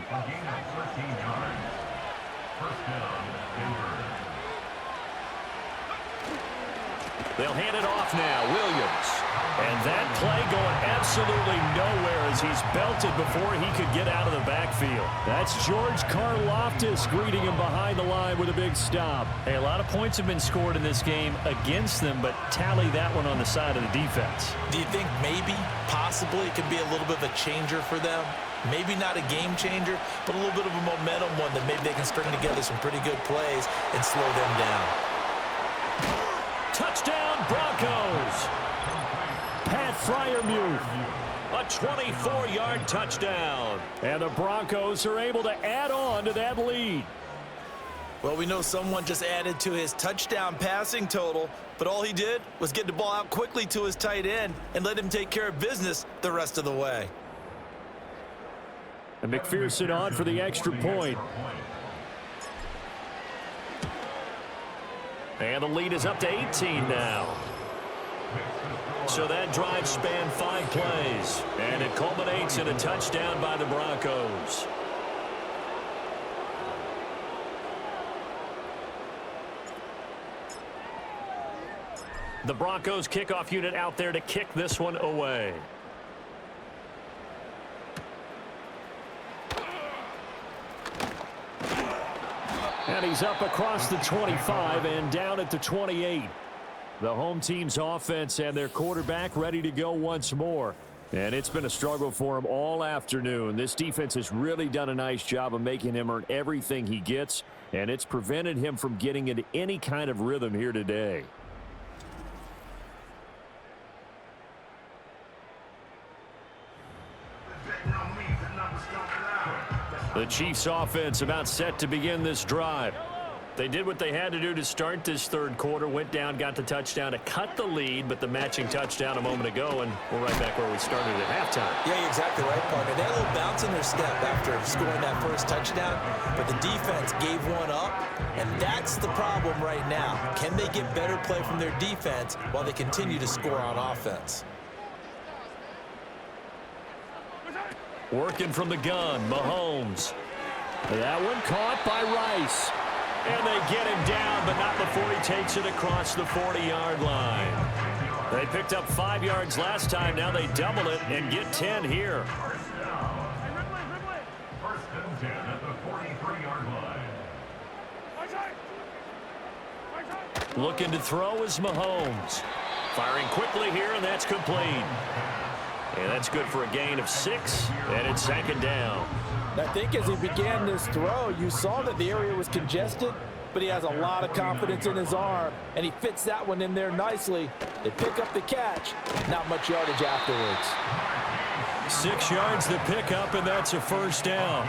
They'll hand it off now, Williams. And that play going absolutely nowhere as he's belted before he could get out of the backfield. That's George Karlaftis greeting him behind the line with a big stop. Hey, a lot of points have been scored in this game against them, but tally that one on the side of the defense. Do you think maybe, possibly, it could be a little bit of a changer for them? Maybe not a game changer, but a little bit of a momentum one that maybe they can string together some pretty good plays and slow them down. Touchdown, Broncos! Pat Freiermuth, a 24-yard touchdown. And the Broncos are able to add on to that lead. Well, we know someone just added to his touchdown passing total, but all he did was get the ball out quickly to his tight end and let him take care of business the rest of the way. And McPherson on for the extra point. And the lead is up to 18 now. So that drive spanned 5 plays, and it culminates in a touchdown by the Broncos. The Broncos kickoff unit out there to kick this one away. And he's up across the 25 and down at the 28. The home team's offense and their quarterback ready to go once more. And it's been a struggle for him all afternoon. This defense has really done a nice job of making him earn everything he gets, and it's prevented him from getting into any kind of rhythm here today. The Chiefs offense about set to begin this drive. They did what they had to do to start this third quarter, went down, got the touchdown to cut the lead, but the matching touchdown a moment ago, and we're right back where we started at halftime. Yeah, you're exactly right, partner. They had a little bounce in their step after scoring that first touchdown, but the defense gave one up, and that's the problem right now. Can they get better play from their defense while they continue to score on offense? Working from the gun, Mahomes. That one caught by Rice. And they get him down, but not before he takes it across the 40-yard line. They picked up 5 yards last time. Now they double it and get 10 here. First and 10 at the 43-yard line. Looking to throw is Mahomes. Firing quickly here, and that's complete. And that's good for a gain of 6, and it's second down. I think as he began this throw, you saw that the area was congested, but he has a lot of confidence in his arm, and he fits that one in there nicely. They pick up the catch, not much yardage afterwards. 6 yards to pick up, and that's a first down.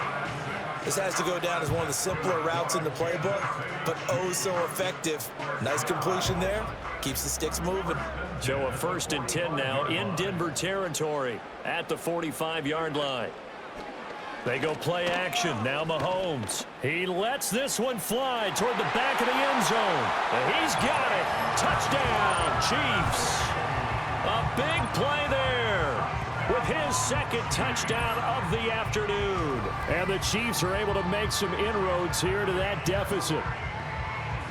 This has to go down as one of the simpler routes in the playbook, but oh so effective. Nice completion there. Keeps the sticks moving. So a 1st and 10 now in Denver territory at the 45-yard line. They go play action. Now Mahomes. He lets this one fly toward the back of the end zone. And he's got it. Touchdown, Chiefs. A big play there with his 2nd touchdown of the afternoon. And the Chiefs are able to make some inroads here to that deficit.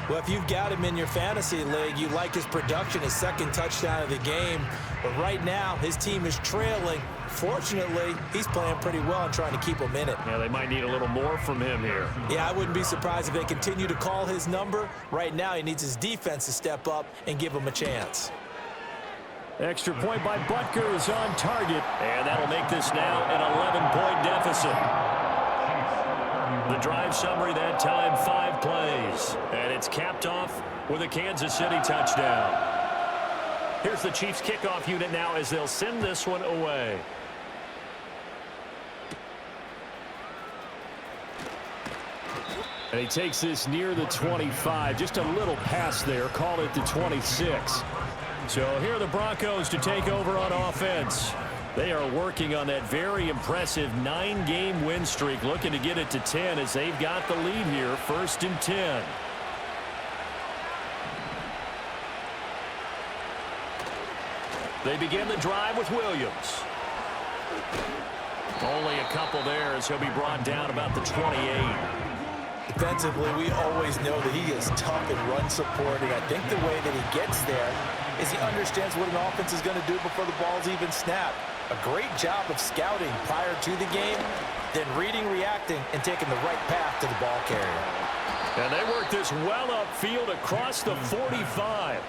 Well, if you've got him in your fantasy league, you like his production, his 2nd touchdown of the game. But right now, his team is trailing. Fortunately, he's playing pretty well and trying to keep them in it. Yeah, they might need a little more from him here. Yeah, I wouldn't be surprised if they continue to call his number. Right now, he needs his defense to step up and give him a chance. Extra point by Butker is on target. And that'll make this now an 11-point deficit. The drive summary that time, 5 plays. And it's capped off with a Kansas City touchdown. Here's the Chiefs kickoff unit now as they'll send this one away. And he takes this near the 25. Just a little pass there. Call it the 26. So here are the Broncos to take over on offense. They are working on that very impressive 9-game win streak, looking to get it to 10 as they've got the lead here, 1st and 10. They begin the drive with Williams. Only a couple there as he'll be brought down about the 28. Defensively, we always know that he is tough in run support, and I think the way that he gets there is he understands what an offense is going to do before the ball's even snapped. A great job of scouting prior to the game, then reading, reacting, and taking the right path to the ball carrier. And they work this well upfield across the 45.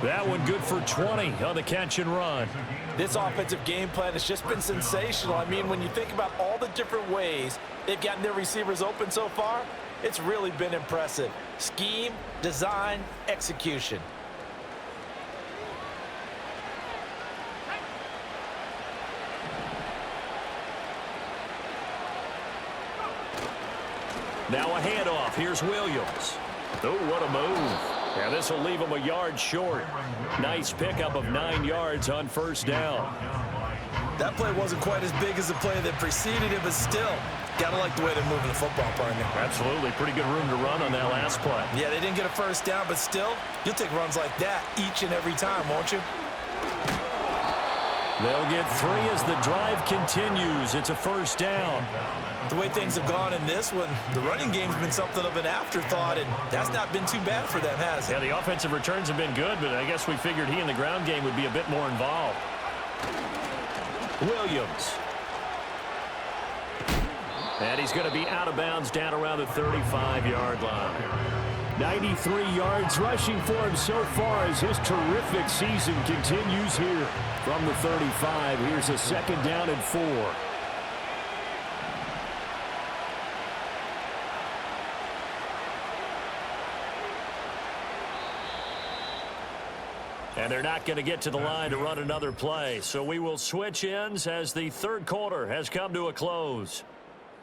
That one good for 20 on the catch and run. This offensive game plan has just been sensational. I mean, when you think about all the different ways they've gotten their receivers open so far, it's really been impressive. Scheme, design, execution. Now a handoff. Here's Williams. Oh, what a move. Yeah, this will leave him a yard short. Nice pickup of 9 yards on 1st down. That play wasn't quite as big as the play that preceded it, but still, gotta like the way they're moving the football, partner. Absolutely. Pretty good room to run on that last play. Yeah, they didn't get a 1st down, but still, you'll take runs like that each and every time, won't you? They'll get 3 as the drive continues. It's a 1st down. The way things have gone in this one, the running game's been something of an afterthought, and that's not been too bad for them, has it? Yeah, the offensive returns have been good, but I guess we figured he in the ground game would be a bit more involved. Williams. And he's going to be out of bounds down around the 35-yard line. 93 yards rushing for him so far as his terrific season continues here from the 35. Here's a 2nd down and 4. And they're not going to get to the line to run another play. So we will switch ends as the 3rd quarter has come to a close.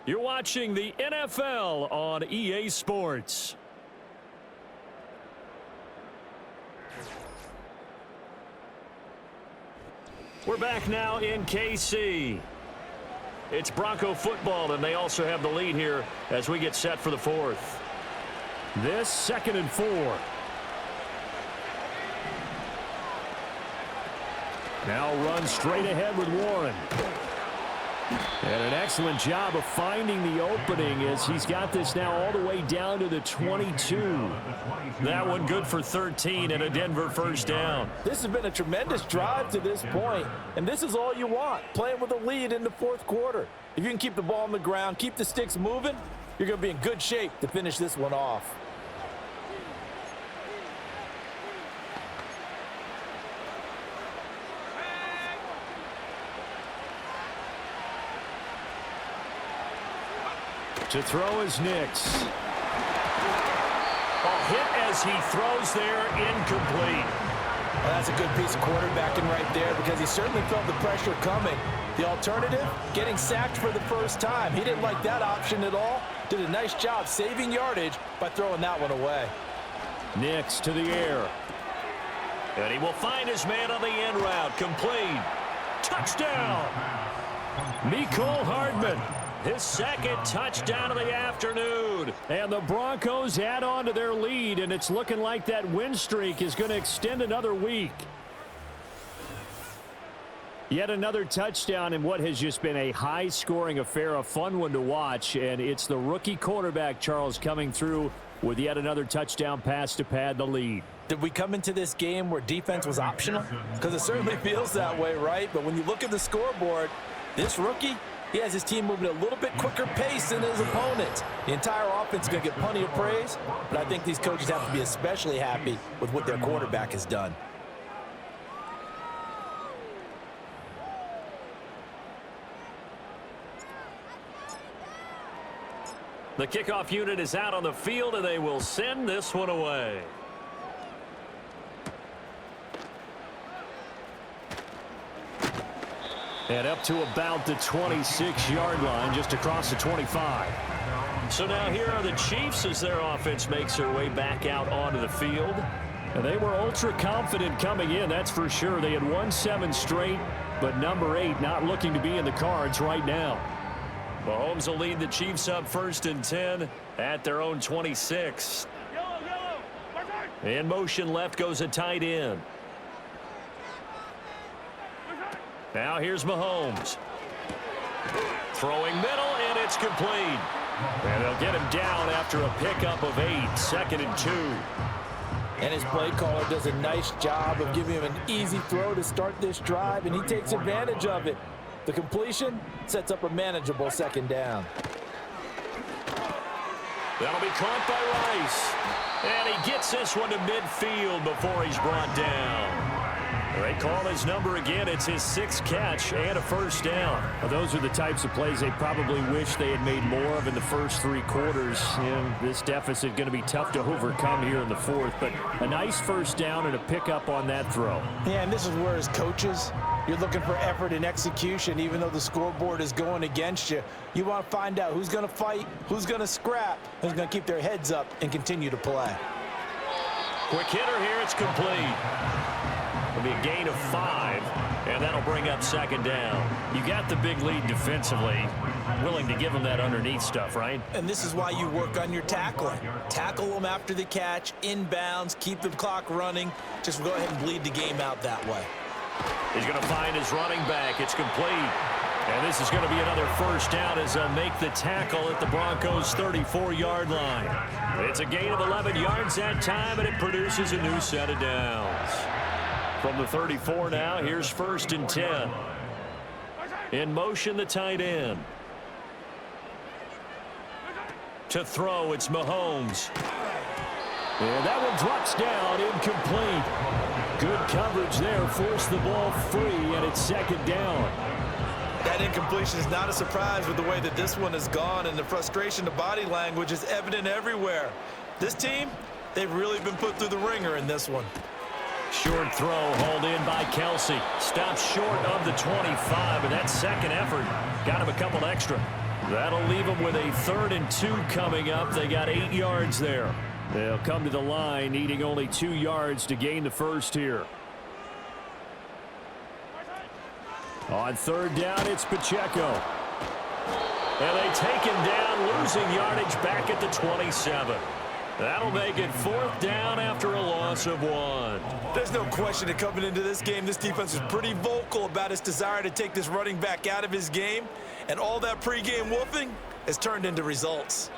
You're watching the NFL on EA Sports. We're back now in KC. It's Bronco football, and they also have the lead here as we get set for the 4th. This 2nd and 4. Now run straight ahead with Warren. And an excellent job of finding the opening as he's got this now all the way down to the 22. That one good for 13 and a Denver 1st down. This has been a tremendous drive to this point, and this is all you want, playing with a lead in the 4th quarter. If you can keep the ball on the ground, keep the sticks moving, you're going to be in good shape to finish this one off. To throw is Nix. A hit as he throws there, incomplete. Well, that's a good piece of quarterbacking right there because he certainly felt the pressure coming. The alternative, getting sacked for the 1st time. He didn't like that option at all. Did a nice job saving yardage by throwing that one away. Nix to the air. And he will find his man on the end route. Complete. Touchdown. Mecole Hardman. His second touchdown of the afternoon. And the Broncos add on to their lead, and it's looking like that win streak is going to extend another week. Yet another touchdown in what has just been a high-scoring affair, a fun one to watch, and it's the rookie quarterback, Charles, coming through with yet another touchdown pass to pad the lead. Did we come into this game where defense was optional? Because it certainly feels that way, right? But when you look at the scoreboard, this rookie, he has his team moving at a little bit quicker pace than his opponents. The entire offense is going to get plenty of praise, but I think these coaches have to be especially happy with what their quarterback has done. The kickoff unit is out on the field, and they will send this one away. And up to about the 26-yard line, just across the 25. So now here are the Chiefs as their offense makes their way back out onto the field. And they were ultra confident coming in, that's for sure. They had won 7 straight, but number 8 not looking to be in the cards right now. Mahomes will lead the Chiefs up 1st and 10 at their own 26. In motion left goes a tight end. Now here's Mahomes. Throwing middle, and it's complete. And they'll get him down after a pickup of 8, 2nd and 2. And his play caller does a nice job of giving him an easy throw to start this drive, and he takes advantage of it. The completion sets up a manageable 2nd down. That'll be caught by Rice. And he gets this one to midfield before he's brought down. They call his number again. It's his 6th catch and a 1st down. Well, those are the types of plays they probably wish they had made more of in the first 3 quarters. And this deficit going to be tough to overcome here in the 4th. But a nice 1st down and a pickup on that throw. Yeah, and this is where as coaches, you're looking for effort and execution. Even though the scoreboard is going against you, you want to find out who's going to fight, who's going to scrap, who's going to keep their heads up and continue to play. Quick hitter here. It's complete. It'll be a gain of 5, and that'll bring up 2nd down. You got the big lead defensively. Willing to give them that underneath stuff, right? And this is why you work on your tackling. Tackle them after the catch, inbounds, keep the clock running. Just go ahead and bleed the game out that way. He's going to find his running back. It's complete. And this is going to be another 1st down as they'll make the tackle at the Broncos' 34-yard line. It's a gain of 11 yards that time, and it produces a new set of downs. From the 34 now, here's 1st and 10. In motion, the tight end. To throw, it's Mahomes. And that one drops down, incomplete. Good coverage there, forced the ball free, and it's 2nd down. That incompletion is not a surprise with the way that this one has gone, and the frustration, the body language is evident everywhere. This team, they've really been put through the ringer in this one. Short throw hauled in by Kelsey. Stops short of the 25, and that 2nd effort got him a couple extra. That'll leave him with a 3rd and 2 coming up. They got 8 yards there. They'll come to the line needing only 2 yards to gain the 1st here. On 3rd down, it's Pacheco. And they take him down, losing yardage back at the 27. That'll make it 4th down after a loss of 1. There's no question that coming into this game, this defense is pretty vocal about its desire to take this running back out of his game, and all that pregame woofing has turned into results.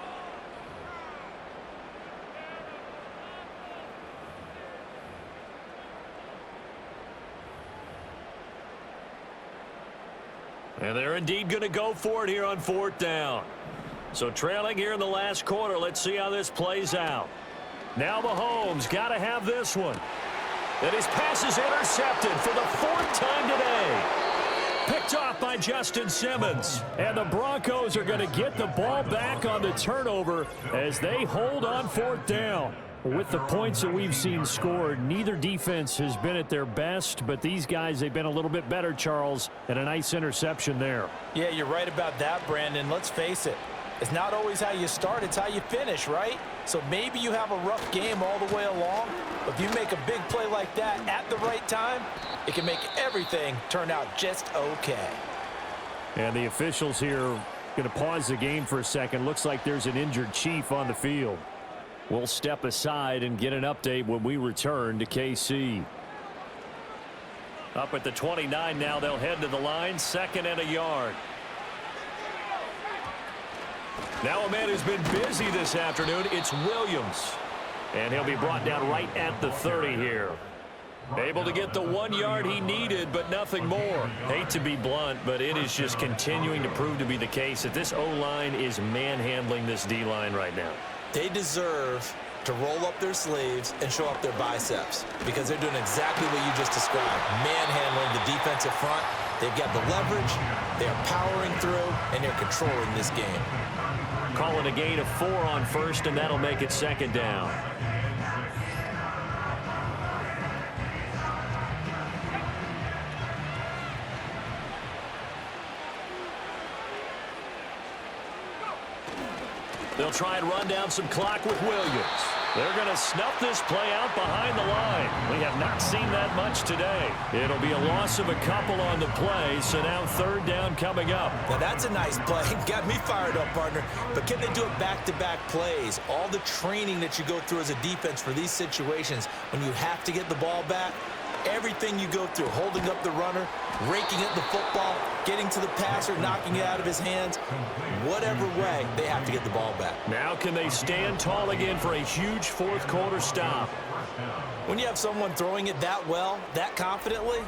And they're indeed going to go for it here on 4th down. So trailing here in the last quarter, let's see how this plays out. Now Mahomes got to have this one. And his pass is intercepted for the 4th time today. Picked off by Justin Simmons. And the Broncos are going to get the ball back on the turnover as they hold on 4th down. With the points that we've seen scored, neither defense has been at their best, but these guys, they've been a little bit better, Charles, and a nice interception there. Yeah, you're right about that, Brandon. Let's face it. It's not always how you start, it's how you finish, right? So maybe you have a rough game all the way along, but if you make a big play like that at the right time, it can make everything turn out just okay. And the officials here going to pause the game for a second. Looks like there's an injured Chief on the field. We'll step aside and get an update when we return to KC. Up at the 29 now, they'll head to the line, 2nd and a yard. Now a man who's been busy this afternoon, it's Williams. And he'll be brought down right at the 30 here. Able to get the 1 yard he needed, but nothing more. Hate to be blunt, but it is just continuing to prove to be the case that this O-line is manhandling this D-line right now. They deserve to roll up their sleeves and show up their biceps because they're doing exactly what you just described, manhandling the defensive front. They've got the leverage, they're powering through, and they're controlling this game. Calling a gain of 4 on first, and that'll make it 2nd down. They'll try and run down some clock with Williams. They're going to snuff this play out behind the line. We have not seen that much today. It'll be a loss of a couple on the play, so now 3rd down coming up. Now that's a nice play. Got me fired up, partner. But can they do it back-to-back plays? All the training that you go through as a defense for these situations, when you have to get the ball back, everything you go through, holding up the runner, raking at the football, getting to the passer, knocking it out of his hands, whatever way, they have to get the ball back. Now can they stand tall again for a huge 4th quarter stop? When you have someone throwing it that well, that confidently,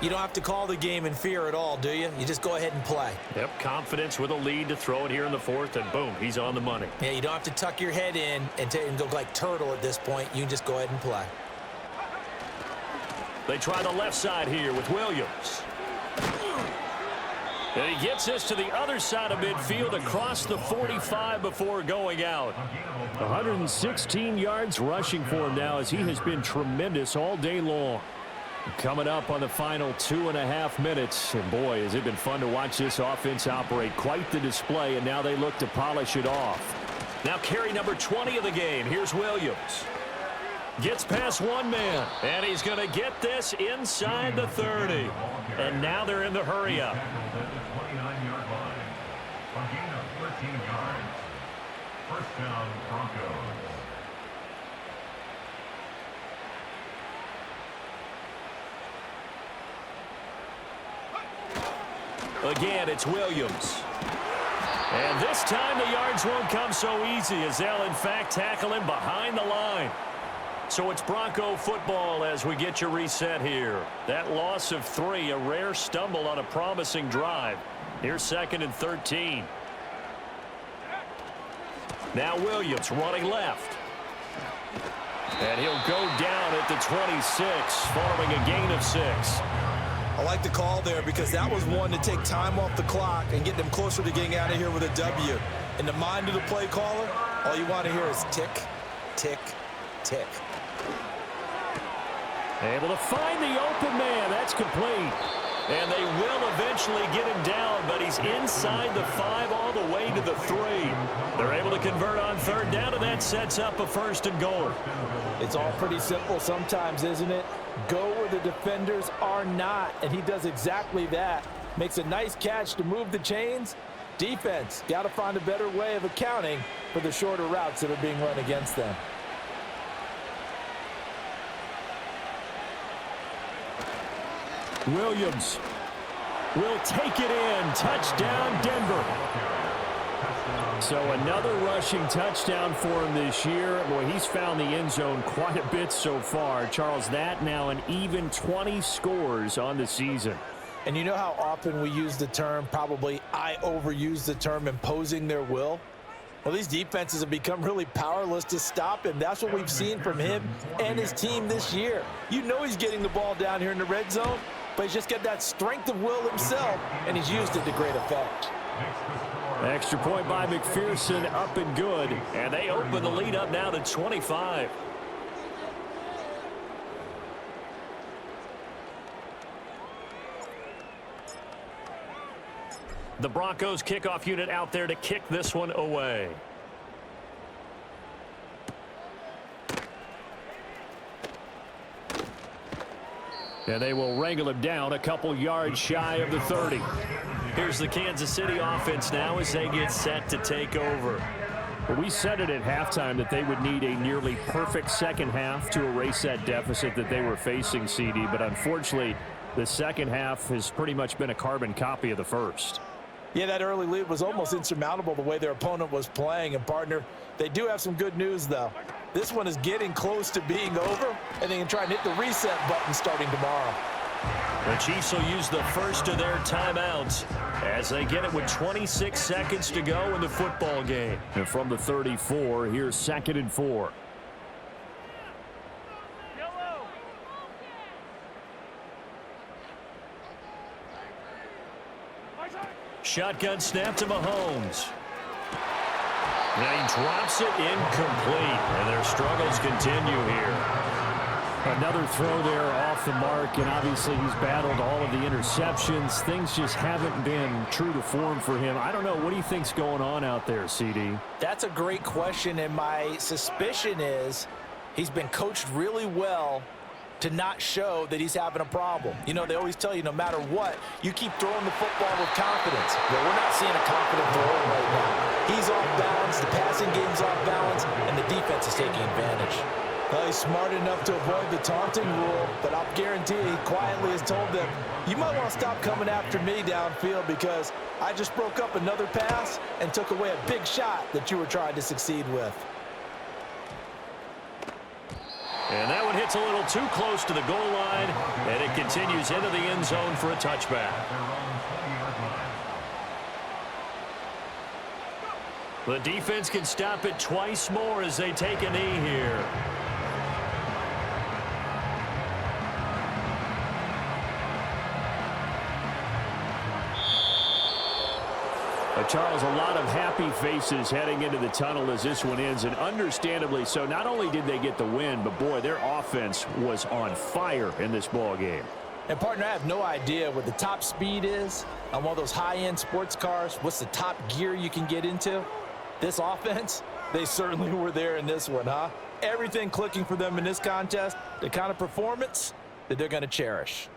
you don't have to call the game in fear at all, do you? You just go ahead and play. Yep, confidence with a lead to throw it here in the 4th, and boom, he's on the money. Yeah, you don't have to tuck your head in and go like turtle at this point. You can just go ahead and play. They try the left side here with Williams. And he gets this to the other side of midfield across the 45 before going out. 116 yards rushing for him now as he has been tremendous all day long. Coming up on the final 2.5 minutes. And boy, has it been fun to watch this offense operate. Quite the display, and now they look to polish it off. Now carry number 20 of the game. Here's Williams. Gets past one man, and he's going to get this inside the 30. And now they're in the hurry-up. The 29-yard line. A gain of 13 yards. 1st down, Broncos. Again, it's Williams. And this time the yards won't come so easy as they'll, in fact, tackle him behind the line. So it's Bronco football as we get you reset here. That loss of 3, a rare stumble on a promising drive. Here's 2nd and 13. Now Williams running left. And he'll go down at the 26 following a gain of 6. I like the call there because that was one to take time off the clock and get them closer to getting out of here with a W. In the mind of the play caller, all you want to hear is tick, tick, tick. Able to find the open man. That's complete. And they will eventually get him down, but he's inside the 5 all the way to the 3. They're able to convert on 3rd down, and that sets up a 1st and goal. It's all pretty simple sometimes, isn't it? Go where the defenders are not, and he does exactly that. Makes a nice catch to move the chains. Defense, got to find a better way of accounting for the shorter routes that are being run against them. Williams will take it in. Touchdown, Denver. So another rushing touchdown for him this year. Boy, he's found the end zone quite a bit so far. Charles, that now an even 20 scores on the season. And you know how often we use the term, probably I overuse the term, imposing their will? Well, these defenses have become really powerless to stop him. That's what we've seen from him and his team this year. You know he's getting the ball down here in the red zone, but he's just got that strength of will himself, and he's used it to great effect. Extra point by McPherson, up and good. And they open the lead up now to 25. The Broncos kickoff unit out there to kick this one away. And they will wrangle him down a couple yards shy of the 30. Here's the Kansas City offense now as they get set to take over. Well, we said it at halftime that they would need a nearly perfect second half to erase that deficit that they were facing, CD. But unfortunately, the second half has pretty much been a carbon copy of the first. Yeah, that early lead was almost insurmountable the way their opponent was playing. And, partner, they do have some good news, though. This one is getting close to being over, and they can try and hit the reset button starting tomorrow. The Chiefs will use the first of their timeouts as they get it with 26 seconds to go in the football game. And from the 34, here's 2nd and 4. Shotgun snap to Mahomes. And he drops it incomplete, and their struggles continue here. Another throw there off the mark, and obviously he's battled all of the interceptions. Things just haven't been true to form for him. I don't know. What do you think's going on out there, CD? That's a great question, and my suspicion is he's been coached really well to not show that he's having a problem. You know, they always tell you no matter what, you keep throwing the football with confidence. Well, we're not seeing a confident thrower right now. He's off balance, the passing game's off balance, and the defense is taking advantage. Well, he's smart enough to avoid the taunting rule, but I'll guarantee he quietly has told them, you might want to stop coming after me downfield because I just broke up another pass and took away a big shot that you were trying to succeed with. And that one hits a little too close to the goal line, and it continues into the end zone for a touchback. The defense can stop it twice more as they take a knee here. Charles, a lot of happy faces heading into the tunnel as this one ends, and understandably so. Not only did they get the win, but, boy, their offense was on fire in this ball game. And, partner, I have no idea what the top speed is on one of those high-end sports cars. What's the top gear you can get into? This offense, they certainly were there in this one, huh? Everything clicking for them in this contest, the kind of performance that they're going to cherish.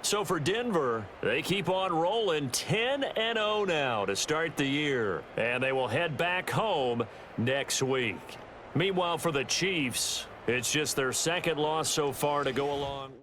So for Denver, they keep on rolling 10-0 now to start the year. And they will head back home next week. Meanwhile, for the Chiefs, it's just their second loss so far to go along.